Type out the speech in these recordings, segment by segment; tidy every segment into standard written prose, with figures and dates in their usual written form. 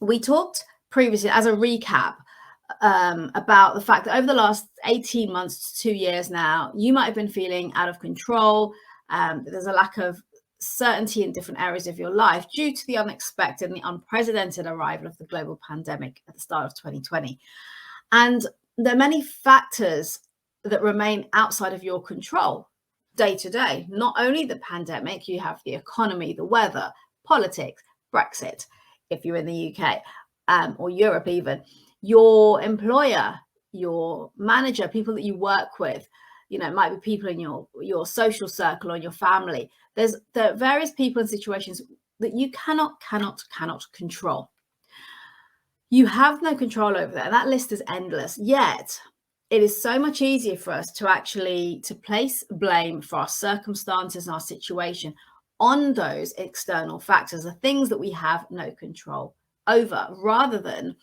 we talked previously as a recap about the fact that over the last 18 months to 2 years now, you might have been feeling out of control. There's a lack of certainty in different areas of your life due to the unexpected and the unprecedented arrival of the global pandemic at the start of 2020. And there are many factors that remain outside of your control day to day. Not only the pandemic, you have the economy, the weather, politics, Brexit, if you're in the UK, or Europe even, your employer, your manager, people that you work with, you know, it might be people in your social circle or your family. There are various people and situations that you cannot control. You have no control over that. And that list is endless. Yet it is so much easier for us to place blame for our circumstances and our situation on those external factors, the things that we have no control over, rather than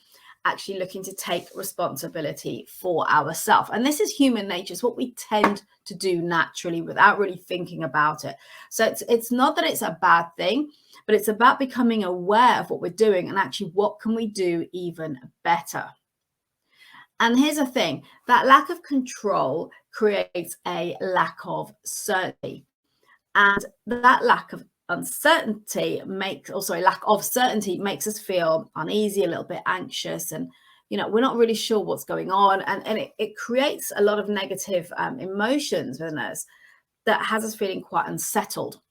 actually looking to take responsibility for ourselves. And this is human nature. It's what we tend to do naturally without really thinking about it. So it's not that it's a bad thing, but it's about becoming aware of what we're doing and actually what can we do even better. And here's the thing, that lack of control creates a lack of certainty. And that lack of certainty makes us feel uneasy, a little bit anxious, and we're not really sure what's going on, and it creates a lot of negative emotions within us that has us feeling quite unsettled.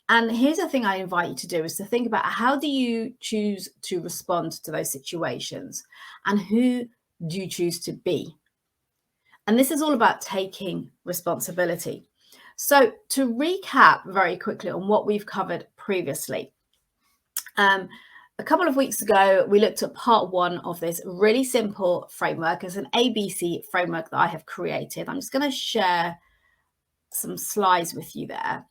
And here's the thing I invite you to do, is to think about, how do you choose to respond to those situations, and who do you choose to be? And this is all about taking responsibility. So to recap very quickly on what we've covered previously, a couple of weeks ago, we looked at part 1 of this really simple framework. It's an ABC framework that I have created. I'm just going to share some slides with you there.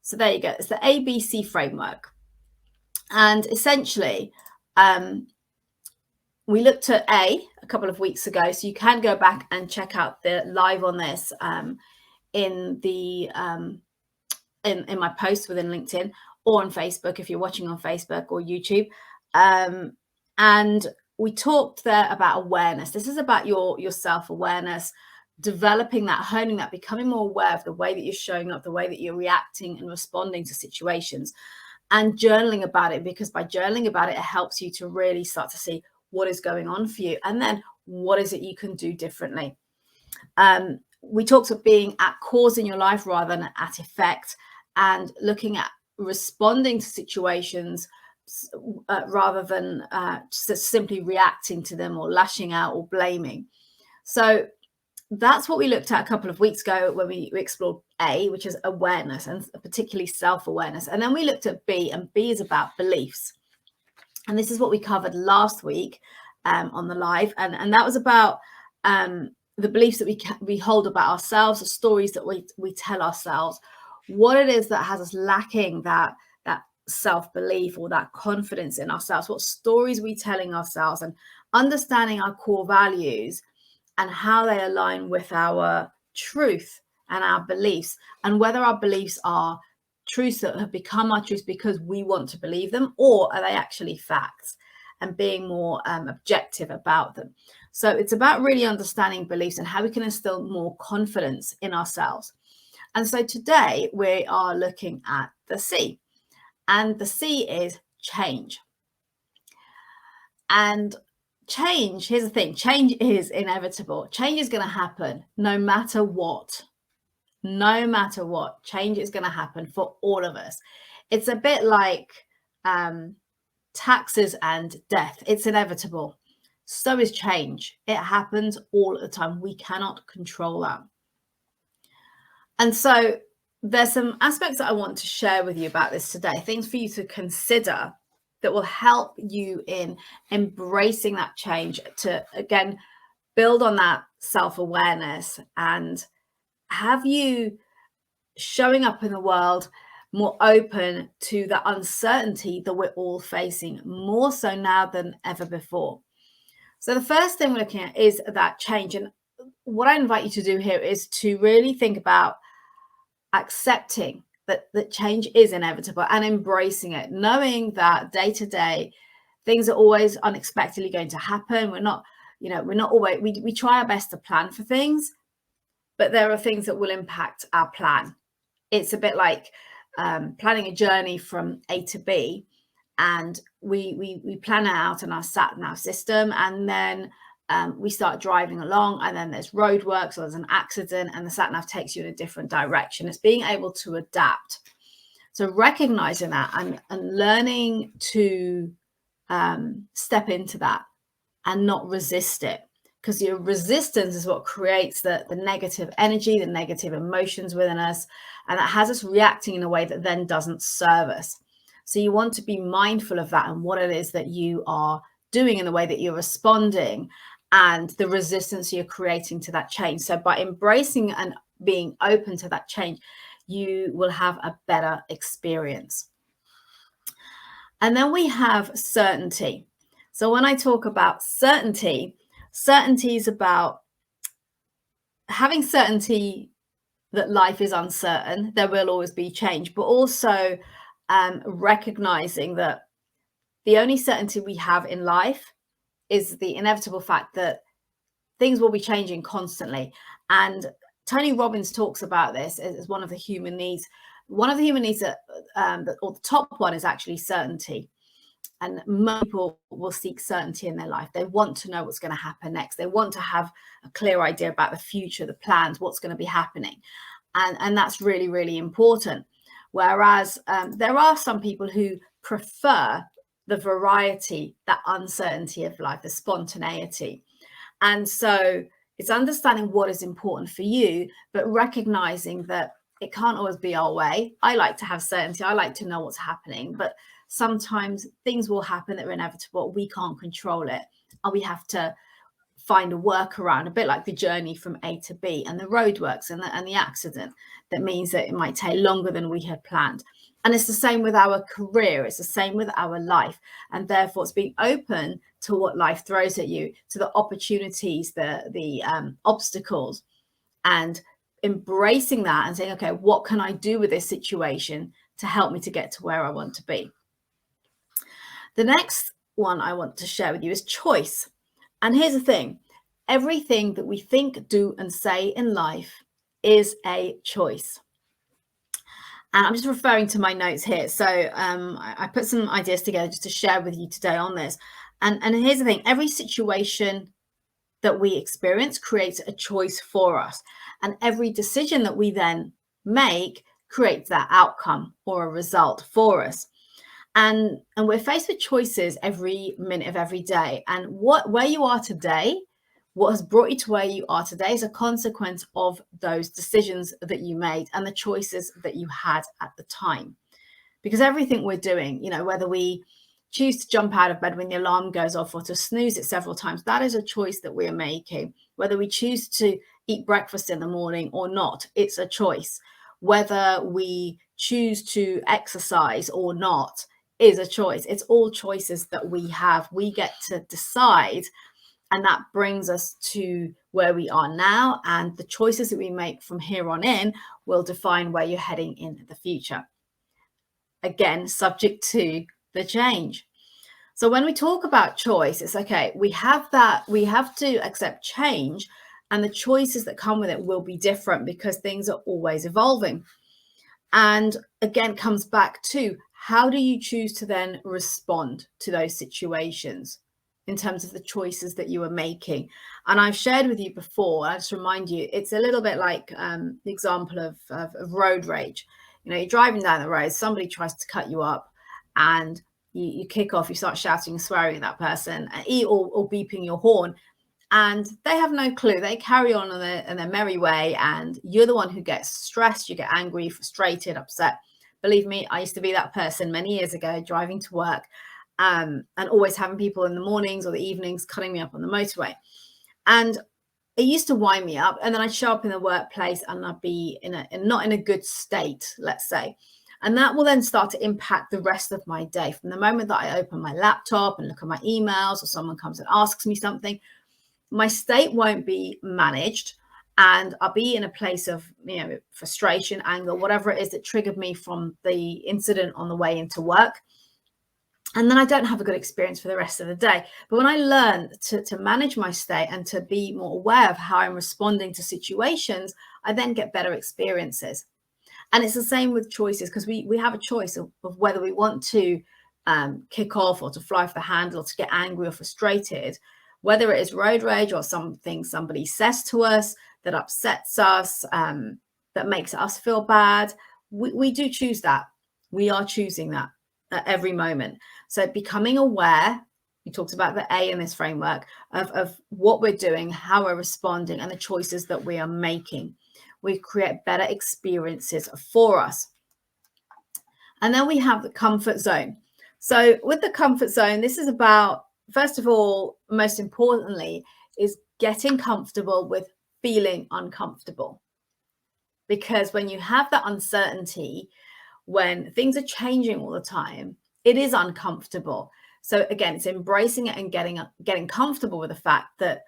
So there you go. It's the ABC framework. And essentially, we looked at a couple of weeks ago. So you can go back and check out the live on this in my post within LinkedIn or on Facebook if you're watching on Facebook or YouTube. And we talked there about awareness. This is about your self-awareness, developing that, honing that, becoming more aware of the way that you're showing up, the way that you're reacting and responding to situations, and journaling about it, because by journaling about it, it helps you to really start to see what is going on for you, and then what is it you can do differently. We talked about being at cause in your life rather than at effect, and looking at responding to situations rather than simply reacting to them or lashing out or blaming. So that's what we looked at a couple of weeks ago when we explored A, which is awareness, and particularly self-awareness. And then we looked at B, and B is about beliefs. And this is what we covered last week on the live. And that was about the beliefs that we hold about ourselves, the stories that we tell ourselves, what it is that has us lacking that self-belief or that confidence in ourselves, what stories we're telling ourselves, and understanding our core values and how they align with our truth and our beliefs, and whether our beliefs are truths that have become our truths because we want to believe them, or are they actually facts, and being more objective about them. So it's about really understanding beliefs and how we can instill more confidence in ourselves. And so today we are looking at the C, and the C is change. And change, here's the thing, change is inevitable. Change is going to happen no matter what. No matter what, change is going to happen for all of us. It's a bit like taxes and death. It's inevitable. So is change. It happens all the time. We cannot control that. And so there's some aspects that I want to share with you about this today, things for you to consider that will help you in embracing that change, to, again, build on that self-awareness and have you showing up in the world more open to the uncertainty that we're all facing, more so now than ever before. So the first thing we're looking at is that change. And what I invite you to do here is to really think about accepting that change is inevitable and embracing it, knowing that day to day Things are always unexpectedly going to happen. We're not always, we try our best to plan for things, but there are things that will impact our plan. It's a bit like planning a journey from A to B, and we plan it out in our sat nav system, and then we start driving along, and then there's roadworks or there's an accident, and the sat nav takes you in a different direction. It's being able to adapt. So recognizing that and learning to step into that and not resist it, because your resistance is what creates the negative energy, the negative emotions within us, and that has us reacting in a way that then doesn't serve us. So you want to be mindful of that and what it is that you are doing in the way that you're responding and the resistance you're creating to that change. So by embracing and being open to that change, you will have a better experience. And then we have certainty. So when I talk about certainty is about having certainty that life is uncertain. There will always be change, but also recognizing that the only certainty we have in life is the inevitable fact that things will be changing constantly. And Tony Robbins talks about this as one of the human needs. One of the human needs or the top one is actually certainty. And most people will seek certainty in their life. They want to know what's going to happen next. They want to have a clear idea about the future, the plans, what's going to be happening. And that's really, really important. Whereas there are some people who prefer the variety, that uncertainty of life, the spontaneity. And so it's understanding what is important for you, but recognizing that it can't always be our way. I like to have certainty. I like to know what's happening, but sometimes things will happen that are inevitable. We can't control it. And we have to find a workaround, a bit like the journey from A to B and the roadworks and the accident. That means that it might take longer than we had planned. And it's the same with our career. It's the same with our life. And therefore, it's being open to what life throws at you, to the opportunities, the obstacles, and embracing that and saying, okay, what can I do with this situation to help me to get to where I want to be? The next one I want to share with you is choice. And here's the thing. Everything that we think, do, and say in life is a choice. And I'm just referring to my notes here. So I put some ideas together just to share with you today on this. And here's the thing. Every situation that we experience creates a choice for us. And every decision that we then make creates that outcome or a result for us. And we're faced with choices every minute of every day. And where you are today, what has brought you to where you are today is a consequence of those decisions that you made and the choices that you had at the time. Because everything we're doing, whether we choose to jump out of bed when the alarm goes off or to snooze it several times, that is a choice that we're making. Whether we choose to eat breakfast in the morning or not, it's a choice. Whether we choose to exercise or not is a choice. It's all choices that we have. We get to decide. And that brings us to where we are now. And the choices that we make from here on in will define where you're heading in the future. Again, subject to the change. So when we talk about choice, it's okay. We have to accept change, and the choices that come with it will be different because things are always evolving. And again, comes back to how do you choose to then respond to those situations in terms of the choices that you are making. And I've shared with you before, I just remind you, it's a little bit like the example of road rage. You're driving down the road, somebody tries to cut you up, and you kick off, you start shouting and swearing at that person, or beeping your horn, and they have no clue. They carry on in their merry way, and you're the one who gets stressed, you get angry, frustrated, upset. Believe me, I used to be that person many years ago, driving to work, and always having people in the mornings or the evenings cutting me up on the motorway. And it used to wind me up, and then I'd show up in the workplace and I'd be not in a good state, let's say. And that will then start to impact the rest of my day. From the moment that I open my laptop and look at my emails, or someone comes and asks me something, my state won't be managed, and I'll be in a place of frustration, anger, whatever it is that triggered me from the incident on the way into work. And then I don't have a good experience for the rest of the day. But when I learn to manage my state and to be more aware of how I'm responding to situations, I then get better experiences. And it's the same with choices, because we have a choice of whether we want to kick off or to fly off the handle or to get angry or frustrated, whether it is road rage or something somebody says to us that upsets us, that makes us feel bad. We do choose that. We are choosing that at every moment. So becoming aware, we talked about the A in this framework of what we're doing, how we're responding, and the choices that we are making. We create better experiences for us. And then we have the comfort zone. So with the comfort zone, this is about, first of all, most importantly, is getting comfortable with feeling uncomfortable. Because when you have that uncertainty, when things are changing all the time, it is uncomfortable. So again, it's embracing it and getting comfortable with the fact that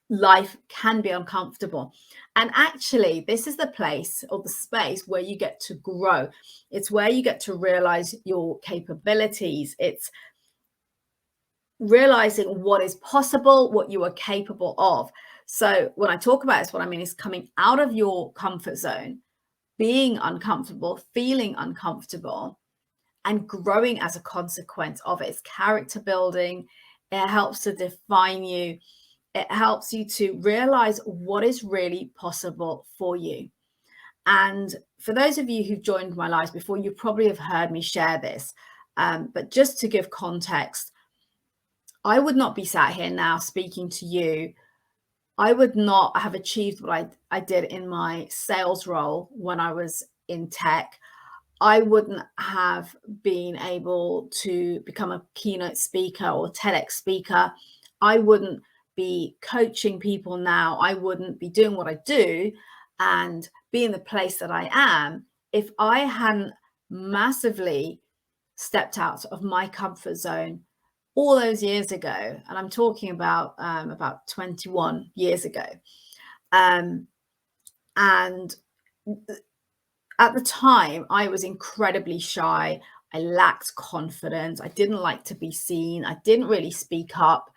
life can be uncomfortable. And actually, this is the place or the space where you get to grow. It's where you get to realize your capabilities. It's realizing what is possible, what you are capable of. So when I talk about this, what I mean is coming out of your comfort zone, being uncomfortable, feeling uncomfortable, and growing as a consequence of it. It's character building. It helps to define you. It helps you to realize what is really possible for you. And for those of you who've joined my lives before, you probably have heard me share this. But just to give context, I would not be sat here now speaking to you. I would not have achieved what I did in my sales role when I was in tech. I wouldn't have been able to become a keynote speaker or TEDx speaker. I wouldn't be coaching people now. I wouldn't be doing what I do and be in the place that I am if I hadn't massively stepped out of my comfort zone all those years ago. And I'm talking about 21 years ago. And at the time, I was incredibly shy. I lacked confidence. I didn't like to be seen. I didn't really speak up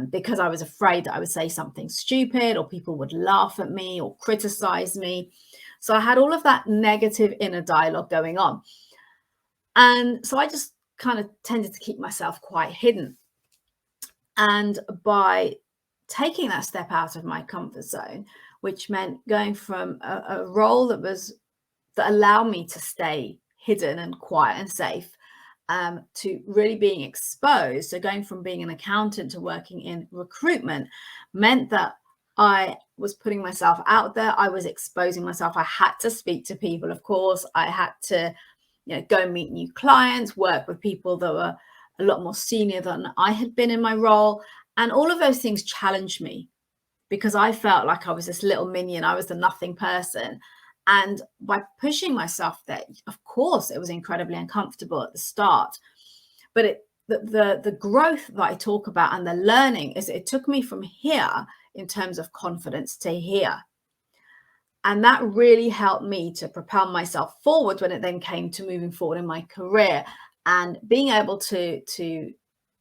because I was afraid that I would say something stupid or people would laugh at me or criticize me. So I had all of that negative inner dialogue going on. And so I just kind of tended to keep myself quite hidden. And by taking that step out of my comfort zone, which meant going from a role that allowed me to stay hidden and quiet and safe, to really being exposed. So going from being an accountant to working in recruitment meant that I was putting myself out there. I was exposing myself. I had to speak to people, of course. I had to, go meet new clients, work with people that were a lot more senior than I had been in my role. And all of those things challenged me because I felt like I was this little minion. I was the nothing person. And by pushing myself there, of course, it was incredibly uncomfortable at the start. But the growth that I talk about and the learning is it took me from here in terms of confidence to here. And that really helped me to propel myself forward when it then came to moving forward in my career and being able to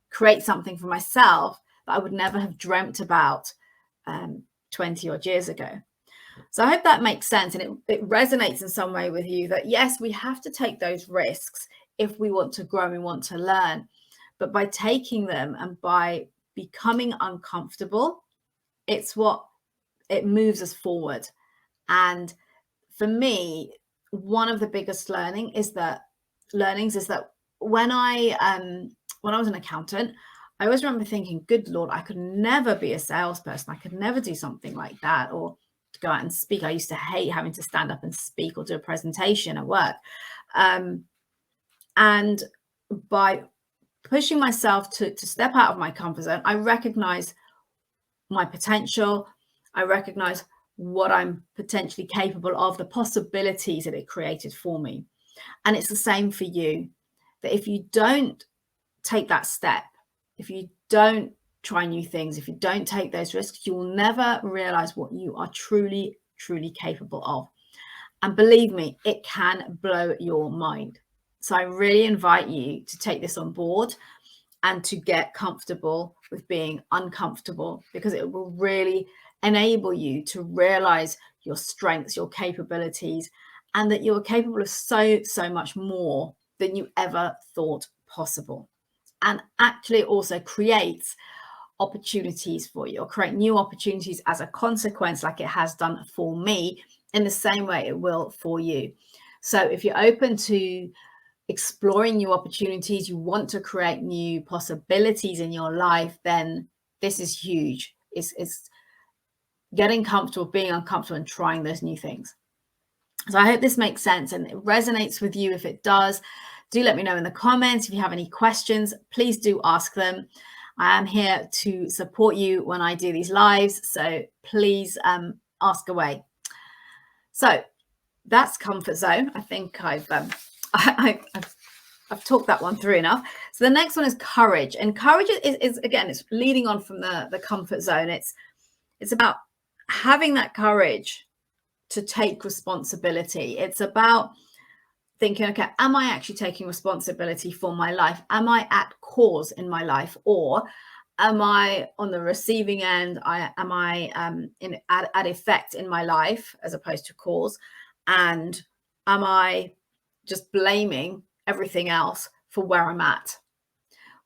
create something for myself that I would never have dreamt about 20 odd years ago. So I hope that makes sense and it resonates in some way with you that, yes, we have to take those risks if we want to grow and want to learn. But by taking them and by becoming uncomfortable, it moves us forward. And for me, one of the biggest learnings is that when I was an accountant, I always remember thinking, good Lord, I could never be a salesperson. I could never do something like that, or to go out and speak. I used to hate having to stand up and speak or do a presentation at work. And by pushing myself to step out of my comfort zone, I recognize my potential. I recognize what I'm potentially capable of, the possibilities that it created for me. And it's the same for you, that if you don't take that step, if you don't try new things, if you don't take those risks, you will never realize what you are truly, truly capable of. And believe me, it can blow your mind. So I really invite you to take this on board and to get comfortable with being uncomfortable, because it will really enable you to realize your strengths, your capabilities, and that you're capable of so much more than you ever thought possible. And actually, it also creates opportunities for you, or create new opportunities as a consequence, like it has done for me, in the same way it will for you. So if you're open to exploring new opportunities, you want to create new possibilities in your life, then this is huge. It's getting comfortable, being uncomfortable, and trying those new things. So I hope this makes sense and it resonates with you. If it does, do let me know in the comments. If you have any questions, please do ask them. I am here to support you when I do these lives, so please ask away. So that's comfort zone. I think I've talked that one through enough. So the next one is courage. And courage is again, it's leading on from the comfort zone. It's about having that courage to take responsibility. It's about thinking, okay, am I actually taking responsibility for my life? Am I at cause in my life? Or am I on the receiving end? Am I at effect in my life as opposed to cause? And am I just blaming everything else for where I'm at?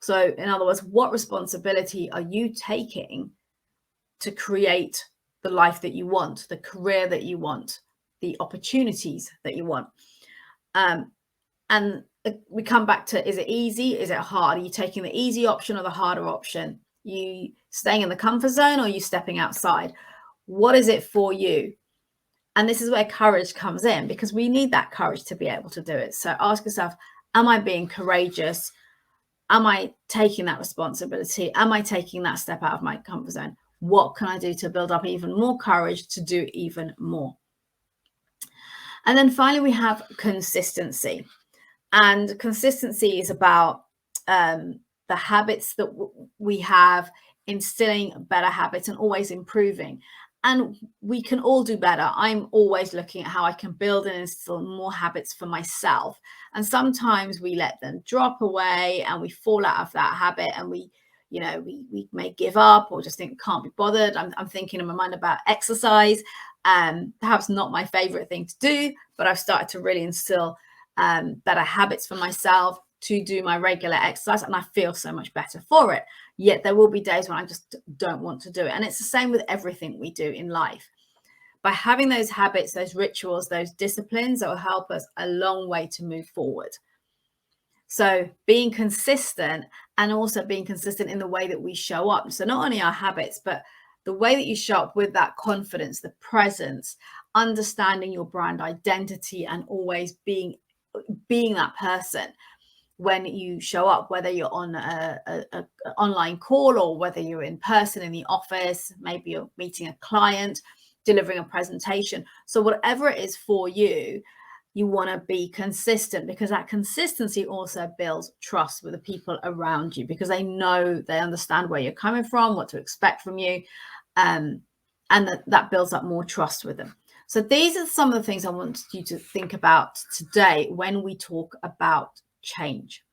So in other words, what responsibility are you taking to create the life that you want, the career that you want, the opportunities that you want? And we come back to, is it easy? Is it hard? Are you taking the easy option or the harder option? You staying in the comfort zone, or are you stepping outside? What is it for you? And this is where courage comes in, because we need that courage to be able to do it. So ask yourself, am I being courageous? Am I taking that responsibility? Am I taking that step out of my comfort zone? What can I do to build up even more courage to do even more? And then finally, we have consistency. And consistency is about the habits that we have, instilling better habits and always improving. And we can all do better. I'm always looking at how I can build and instill more habits for myself. And sometimes we let them drop away and we fall out of that habit, and we may give up or just think can't be bothered. I'm thinking in my mind about exercise. Perhaps not my favorite thing to do, but I've started to really instill better habits for myself to do my regular exercise, and I feel so much better for it. Yet there will be days when I just don't want to do it. And it's the same with everything we do in life. By having those habits, those rituals, those disciplines, that will help us a long way to move forward. So being consistent, and also being consistent in the way that we show up. So not only our habits, but the way that you show up with that confidence, the presence, understanding your brand identity, and always being that person when you show up, whether you're on a online call or whether you're in person in the office, maybe you're meeting a client, delivering a presentation. So whatever it is for you, you want to be consistent, because that consistency also builds trust with the people around you, because they know, they understand where you're coming from, what to expect from you, and that builds up more trust with them. So these are some of the things I want you to think about today when we talk about change.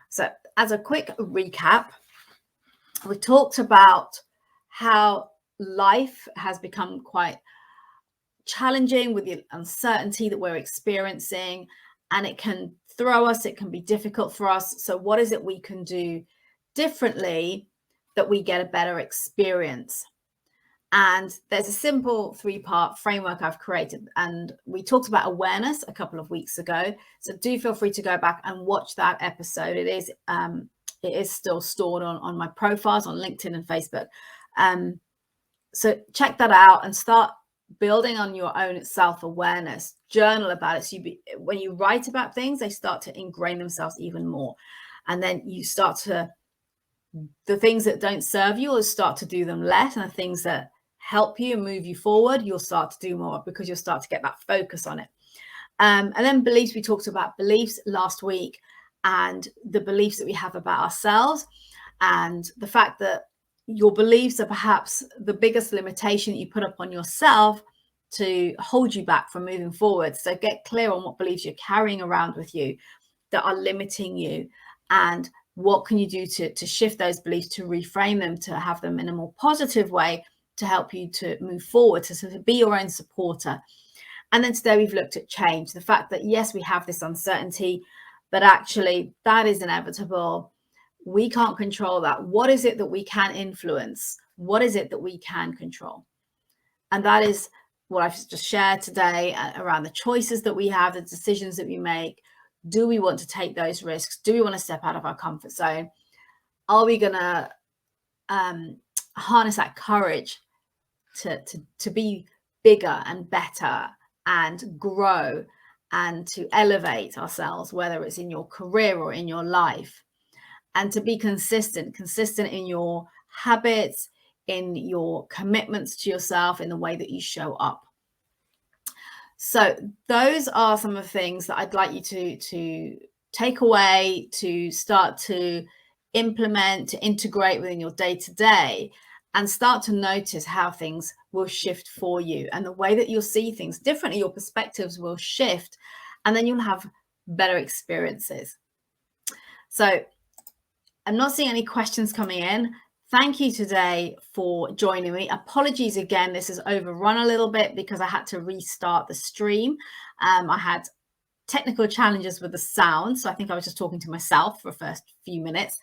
So as a quick recap, we talked about how life has become quite challenging with the uncertainty that we're experiencing, and it can throw us, it can be difficult for us. So what is it we can do differently that we get a better experience? And there's a simple 3-part framework I've created, and we talked about awareness a couple of weeks ago. So do feel free to go back and watch that episode. It is still stored on my profiles on LinkedIn and Facebook. So check that out and start building on your own self-awareness. Journal about it. So when you write about things, they start to ingrain themselves even more. And then you start to, the things that don't serve you, will start to do them less, and the things that help you and move you forward, you'll start to do more, because you'll start to get that focus on it. And then beliefs, we talked about beliefs last week, and the beliefs that we have about ourselves, and the fact that your beliefs are perhaps the biggest limitation that you put upon yourself to hold you back from moving forward. So get clear on what beliefs you're carrying around with you, that are limiting you, and what can you do to shift those beliefs, to reframe them, to have them in a more positive way, to help you to move forward, to sort of be your own supporter. And then today we've looked at change, the fact that yes, we have this uncertainty, but actually that is inevitable. We can't control that. What is it that we can influence? What is it that we can control? And that is what I've just shared today around the choices that we have, the decisions that we make. Do we want to take those risks? Do we want to step out of our comfort zone? Are we going to harness that courage to be bigger and better and grow and to elevate ourselves, whether it's in your career or in your life, and to be consistent in your habits, in your commitments to yourself, in the way that you show up. So those are some of the things that I'd like you to take away, to start to implement, to integrate within your day-to-day, and start to notice how things will shift for you, and the way that you'll see things differently. Your perspectives will shift, and then you'll have better experiences. So I'm not seeing any questions coming in. Thank you today for joining me. Apologies again, this has overrun a little bit because I had to restart the stream. I had technical challenges with the sound, so I think I was just talking to myself for the first few minutes.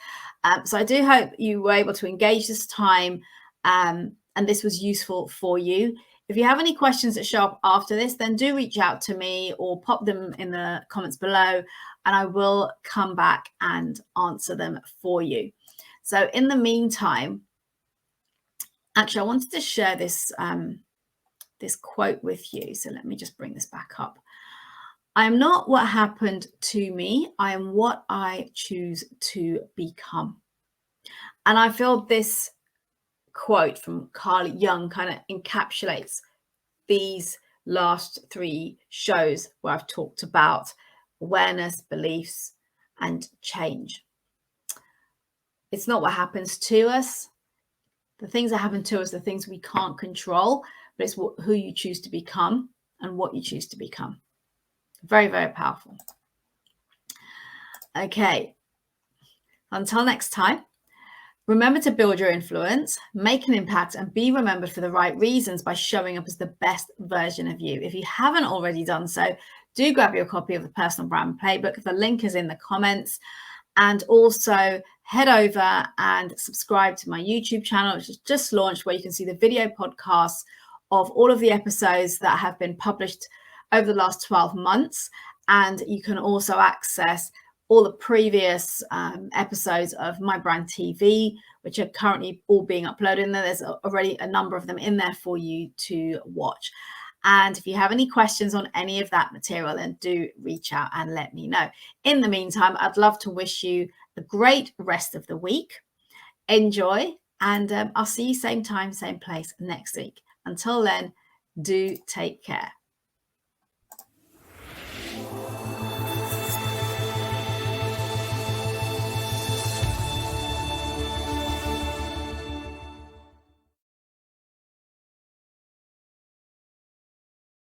So I do hope you were able to engage this time and this was useful for you. If you have any questions that show up after this, then do reach out to me or pop them in the comments below, and I will come back and answer them for you. So in the meantime, actually, I wanted to share this, this quote with you. So let me just bring this back up. I am not what happened to me. I am what I choose to become. And I feel this quote from Carl Jung kind of encapsulates these last 3 shows where I've talked about awareness, beliefs, and change. It's not what happens to us. The things that happen to us, the things we can't control, but it's who you choose to become and what you choose to become. Very, very powerful. Okay. Until next time, remember to build your influence, make an impact, and be remembered for the right reasons by showing up as the best version of you. If you haven't already done so, do grab your copy of the Personal Brand Playbook. The link is in the comments. And also head over and subscribe to my YouTube channel, which is just launched, where you can see the video podcasts of all of the episodes that have been published over the last 12 months. And you can also access all the previous episodes of mi-brandTV, which are currently all being uploaded. And there's already a number of them in there for you to watch. And if you have any questions on any of that material, then do reach out and let me know. In the meantime, I'd love to wish you a great rest of the week. Enjoy, and I'll see you same time, same place next week. Until then, do take care.